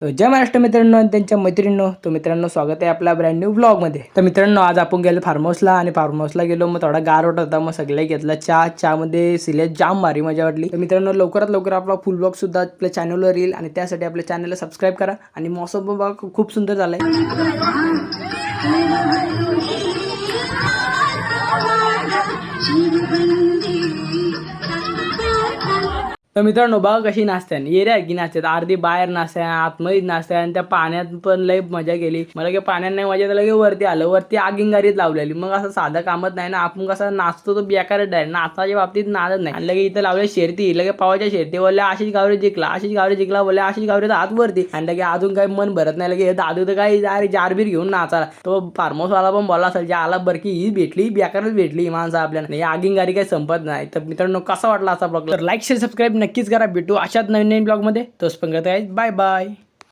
जय महाराष्ट्र मित्रांनो आणि त्यांच्या मैत्रिणींनो. तो मित्रांनो स्वागत आहे आपल्या ब्रँड न्यू ब्लॉगमध्ये. तर मित्रांनो आज आपण गेलो फार्म हाऊसला आणि फार्म हाऊसला गेलो. मग थोडा गार होता, मग सगळे घेतला चहामध्ये सिलेज जाम भारी मजा वाटली. तर मित्रांनो लवकरात लवकर आपला फुल ब्लॉग सुद्धा आपल्या चॅनलवर येईल आणि त्यासाठी आपल्या चॅनलला सबस्क्राईब करा. आणि मौसम बघा खूप सुंदर झालाय. तर मित्रांनो बघा कशी नाचते एरिया आहे की नाचते. अर्धी बाहेर नाचते, आतमध्ये नाचते आणि त्या पाण्यात पण लई मजा केली. मला की पाण्यात नाही मजा, तर लगे वरती आलं. वरती आगिंगारीत लावलेली. मग असं साधं कामत नाही ना. आपण कसं नाचतो तो बेकारच आहे. नाचाच्या बाबतीत नाचत नाही. आणि लगे इथं लावले शर्ती, लगे पावाच्या शर्ती बोलल्या आशिष गावरे जिंकला, आशिष गावरे जिंकला बोलल्या आशिष गावरे हात वरती. आणि लगे अजून काही मन भरत नाही. लगे दादू तर काही जारबीर घेऊन नाचाला. तो फार्म हाऊसवाला पण बोलला असेल, जे आला बरकी ही भेटली बेकारच भेटली माणसं आपल्याला. ही आगिंगारी काही संपत नाही. तर मित्रांनो कसा वाटला असा ब्लॉग, तर लाईक शेअर सबस्क्राईब नक्कीच करा. भेटू अशाच नवीन ब्लॉग मध्ये. तोच पण करताय. Bye bye.